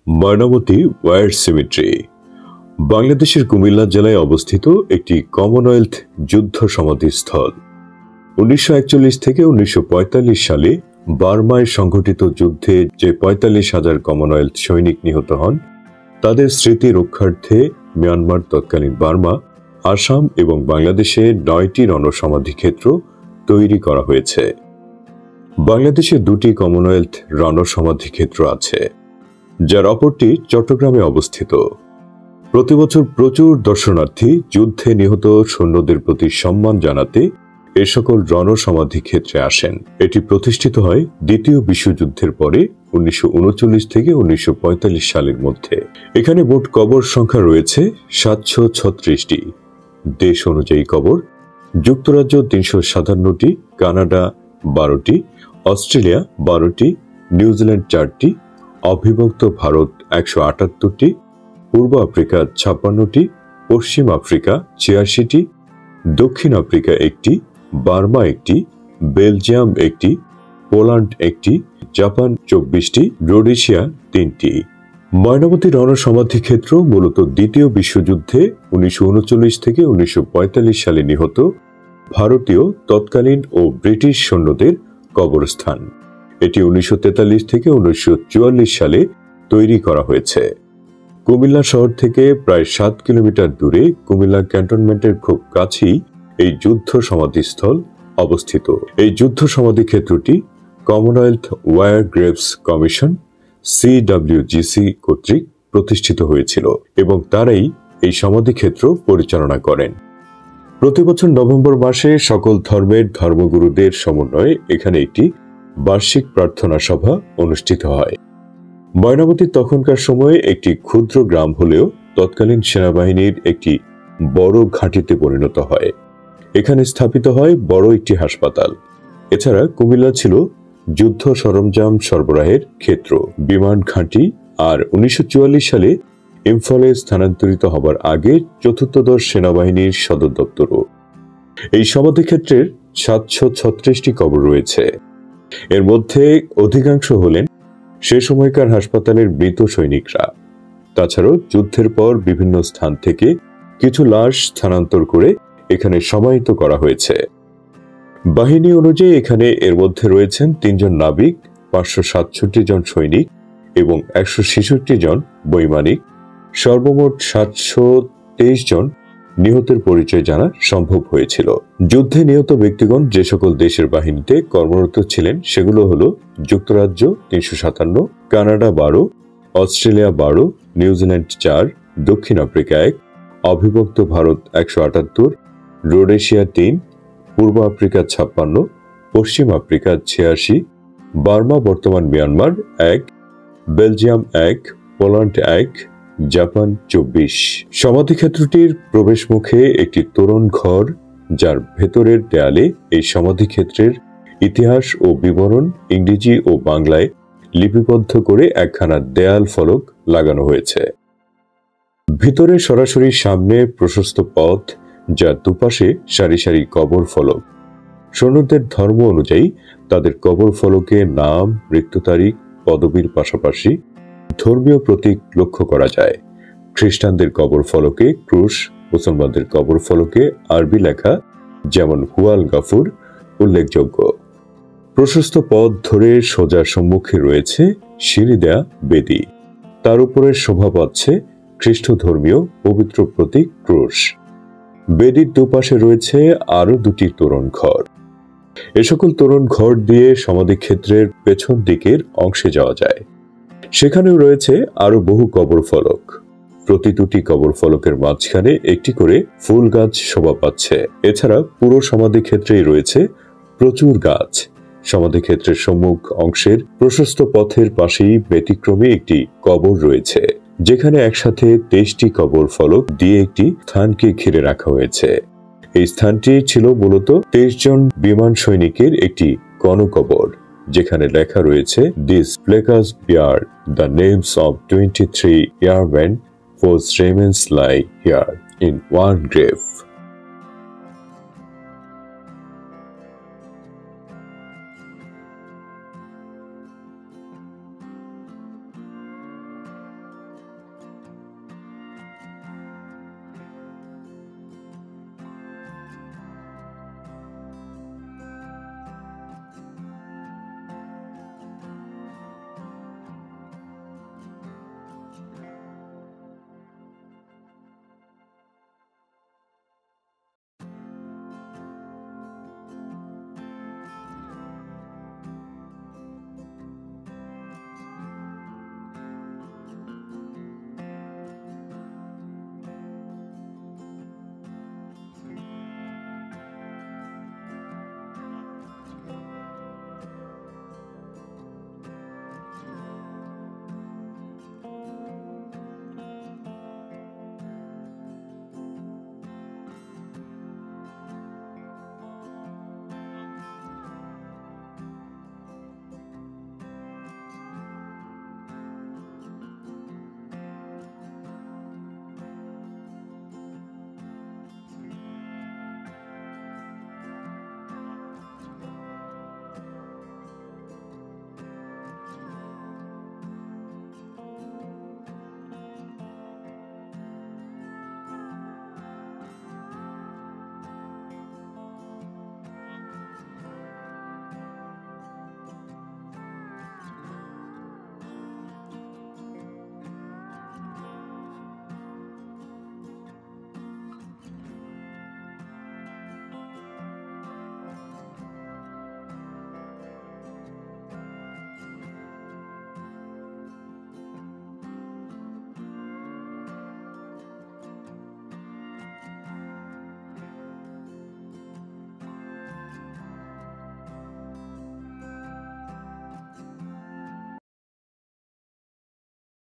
Mainamati war symmetry বাংলাদেশের কুমিল্লা জেলায় অবস্থিত একটি কমনওয়েলথ যুদ্ধ সমাধিস্থল। 1941 থেকে 1945 সালে বার্মায় সংঘটিত যুদ্ধে যে 45,000 কমনওয়েলথ সৈনিক নিহত হন, তাদের স্মৃতি রক্ষার্থে মিয়ানমার, তৎকালীন বার্মা, আসাম এবং বাংলাদেশে 9টি রণসমাধি ক্ষেত্র তৈরি করা হয়েছে। বাংলাদেশে 2টি কমনওয়েলথ রণসমাধি ক্ষেত্র আছে, যার অপরটি চট্টগ্রামে অবস্থিত। প্রতিবছর প্রচুর দর্শনার্থী যুদ্ধে নিহত সৈন্যদের প্রতি সম্মান জানাতে এ সকল রণসমাধি ক্ষেত্রে আসেন। এটি প্রতিষ্ঠিত হয় দ্বিতীয় বিশ্বযুদ্ধের পরে 1939 থেকে 1945 সালের মধ্যে। এখানে মোট কবর সংখ্যা রয়েছে 736টি। দেশ অনুযায়ী কবর: যুক্তরাজ্য 357টি, কানাডা 12টি, অস্ট্রেলিয়া 12টি, নিউজিল্যান্ড 4টি, অবিভক্ত ভারত 178টি, পূর্ব আফ্রিকা 56টি, পশ্চিম আফ্রিকা 86টি, দক্ষিণ আফ্রিকা 1টি, বার্মা 1টি, বেলজিয়াম 1টি, পোল্যান্ড 1টি, জাপান 24টি, রোডেশিয়া 3টি। ময়নামতি রণসমাধি ক্ষেত্র মূলত দ্বিতীয় বিশ্বযুদ্ধে 1939 থেকে 1945 সালে নিহত ভারতীয়, তৎকালীন ও ব্রিটিশ সৈন্যদের কবরস্থান। এটি 1943 থেকে 1944 সালে তৈরি করা হয়েছে। কুমিল্লা শহর থেকে প্রায় 7 কিলোমিটার দূরে কুমিল্লা ক্যান্টনমেন্টের খুব কাছেই এই যুদ্ধ সমাধিস্থল অবস্থিত। এই যুদ্ধ সমাধি ক্ষেত্রটি Commonwealth War Graves Commission CWGC কর্তৃক প্রতিষ্ঠিত হয়েছিল এবং তারাই এই সমাধি ক্ষেত্র পরিচালনা করেন। প্রতিবছর নভেম্বর মাসে সকল ধর্মের ধর্মগুরুদের সমন্বয়ে এখানে একটি বার্ষিক প্রার্থনা সভা অনুষ্ঠিত হয়। ময়নামতি তখনকার সময়ে একটি ক্ষুদ্র গ্রাম হলেও তৎকালীন সেনাবাহিনীর একটি বড় ঘাঁটিতে পরিণত হয়। এখানে স্থাপিত হয় বড় একটি হাসপাতাল। এছাড়া কুমিল্লা ছিল যুদ্ধ সরঞ্জাম সরবরাহের ক্ষেত্র, বিমান ঘাঁটি, আর 1944 সালে ইম্ফলে স্থানান্তরিত হবার আগে চতুর্থদশ সেনাবাহিনীর সদর দপ্তরও। এই সমাধিক্ষেত্রের 736টি কবর রয়েছে। এর মধ্যে অধিকাংশ হলেন সে সময়কার হাসপাতালের মৃত সৈনিকরা। তাছাড়াও যুদ্ধের পর বিভিন্ন স্থান থেকে কিছু লাশ স্থানান্তর করে এখানে সমাহিত করা হয়েছে। বাহিনী অনুযায়ী এখানে এর মধ্যে রয়েছেন 3 জন নাবিক, 567 জন সৈনিক এবং 166 জন বৈমানিক। সর্বমোট 723 জন নিহতের পরিচয় জানা সম্ভব হয়েছিল। যুদ্ধে নিহত ব্যক্তিগণ যে সকল দেশের বাহিনীতে কর্মরত ছিলেন সেগুলো হলো যুক্তরাজ্য 357, কানাডা 12, অস্ট্রেলিয়া 12, নিউজিল্যান্ড 4, দক্ষিণ আফ্রিকা 1, অবিভক্ত ভারত 178, রোডেশিয়া 3, পূর্ব আফ্রিকা 56, পশ্চিম আফ্রিকা 86, বার্মা বর্তমান মিয়ানমার 1, বেলজিয়াম 1, পোল্যান্ড 1, জাপান 24। সমাধিক্ষেত্রটির প্রবেশ মুখে একটি তোরণ ঘর, যার ভেতরের দেয়ালে এই সমাধিক্ষেত্রের ইতিহাস ও বিবরণ ইংরেজি ও বাংলায় লিপিবদ্ধ করে একখানা দেয়াল ফলক লাগানো হয়েছে। ভিতরে সরাসরি সামনে প্রশস্ত পথ, যার দুপাশে সারি সারি কবর ফলক। সৈন্যদের ধর্ম অনুযায়ী তাদের কবর ফলকে নাম, মৃত্যু তারিখ, পদবীর পাশাপাশি ধর্মীয় প্রতীক লক্ষ্য করা যায়। খ্রিস্টানদের কবর ফলকে ক্রুশ, মুসলমানদের কবর ফলকে আরবি লেখা, যেমন হুয়াল গাফুর উল্লেখযোগ্য। প্রশস্ত পথ ধরে সোজা সম্মুখে রয়েছে সিঁড়ি দেয়া বেদি, তার উপরে শোভা পাচ্ছে খ্রিস্ট ধর্মীয় পবিত্র প্রতীক ক্রুশ। বেদির দুপাশে রয়েছে আরো 2টি তোরণ ঘর। এ সকল তোরণ ঘর দিয়ে সমাধিক্ষেত্রের পেছন দিকের অংশে যাওয়া যায়। সেখানেও রয়েছে আরো বহু কবর ফলক। প্রতি 2টি কবর ফলকের মাঝখানে একটি করে ফুল গাছ শোভা পাচ্ছে। এছাড়া পুরো সমাধিক্ষেত্রেই রয়েছে প্রচুর গাছ। সমাধিক্ষেত্রের সম্মুখ অংশের প্রশস্ত পথের পাশেই ব্যতিক্রমী একটি কবর রয়েছে, যেখানে একসাথে 23টি কবর ফলক দিয়ে একটি স্থানকে ঘিরে রাখা হয়েছে। এই স্থানটি ছিল মূলত 23 জন বিমান সৈনিকের একটি গণকবর, যেখানে লেখা রয়েছে, "This placards bear the names of 23 airmen whose remains lie here in one grave."